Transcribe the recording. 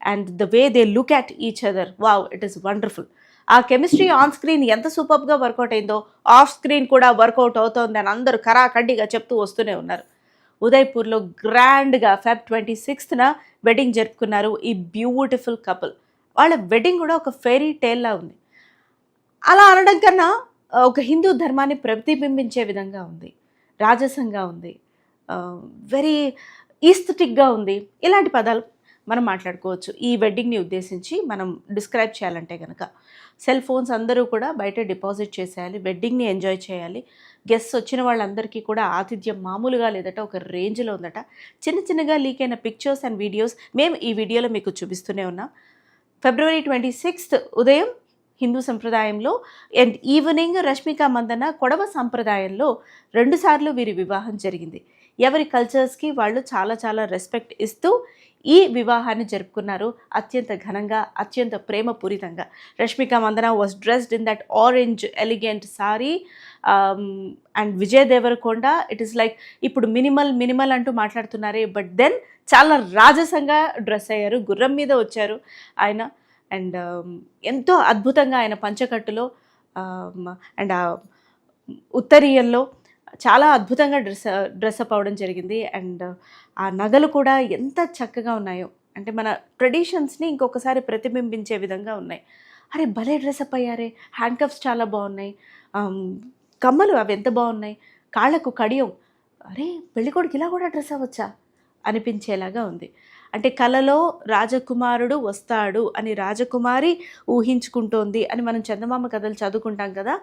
And the way they look at each other, wow, it is wonderful. ఆ chemistry on screen ఎంత సూపర్గా work out అయిందో off screen కూడా work out అవుతోంది అని అందరూ కరాఖండిగా చెప్తూ వస్తూనే ఉన్నారు. ఉదయ్పూర్లో గ్రాండ్గా Feb 26న వెడ్డింగ్ జరుపుకున్నారు ఈ బ్యూటిఫుల్ కపుల్. వాళ్ళ వెడ్డింగ్ కూడా ఒక ఫెయిరీ టేల్లా ఉంది. అలా అనడం కన్నా ఒక హిందూ ధర్మాన్ని ప్రతిబింబించే విధంగా ఉంది, రాజసంగా ఉంది, వెరీ ఈస్థెటిక్గా ఉంది. ఇలాంటి పదాలు మనం మాట్లాడుకోవచ్చు ఈ వెడ్డింగ్ని ఉద్దేశించి మనం డిస్క్రైబ్ చేయాలంటే కనుక. సెల్ ఫోన్స్ అందరూ కూడా బయట డిపాజిట్ చేసేయాలి, వెడ్డింగ్ని ఎంజాయ్ చేయాలి. గెస్ట్స్ వచ్చిన వాళ్ళందరికీ కూడా ఆతిథ్యం మామూలుగా లేదట, ఒక రేంజ్లో ఉందట. చిన్న చిన్నగా లీక్ అయిన పిక్చర్స్ అండ్ వీడియోస్ మేము ఈ వీడియోలో మీకు చూపిస్తూనే ఉన్నాం. February 26 ఉదయం హిందూ సంప్రదాయంలో అండ్ ఈవినింగ్ రష్మిక మందన కొడవ సంప్రదాయంలో 2 సార్లు వీరి వివాహం జరిగింది. ఎవరి కల్చర్స్కి వాళ్ళు చాలా చాలా రెస్పెక్ట్ ఇస్తూ ఈ వివాహాన్ని జరుపుకున్నారు అత్యంత ఘనంగా, అత్యంత ప్రేమపూరితంగా. Rashmika Mandanna was dressed in that orange elegant sari and Vijay Deverakonda it is like ఇప్పుడు మినిమల్ అంటూ మాట్లాడుతున్నారే, బట్ దెన్ చాలా రాజసంగా డ్రెస్ అయ్యారు, గుర్రం మీద వచ్చారు ఆయన. అండ్ ఎంతో అద్భుతంగా ఆయన పంచకట్టులో అండ్ ఉత్తరీయంలో చాలా అద్భుతంగా డ్రెస్అప్ అవ్వడం జరిగింది. అండ్ ఆ నగలు కూడా ఎంత చక్కగా ఉన్నాయో, అంటే మన ట్రెడిషన్స్ని ఇంకొకసారి ప్రతిబింబించే విధంగా ఉన్నాయి. అరే భలే డ్రెస్అప్ అయ్యారే, హ్యాండ్ కప్స్ చాలా బాగున్నాయి, కమ్మలు అవి ఎంత బాగున్నాయి, కాళ్ళకు కడియం, అరే పెళ్ళికొడుకు ఇలా కూడా డ్రెస్ అవ్వచ్చా అనిపించేలాగా ఉంది. అంటే కలలో రాజకుమారుడు వస్తాడు అని రాజకుమారి ఊహించుకుంటోంది అని మనం చందమామ కథలు చదువుకుంటాం కదా,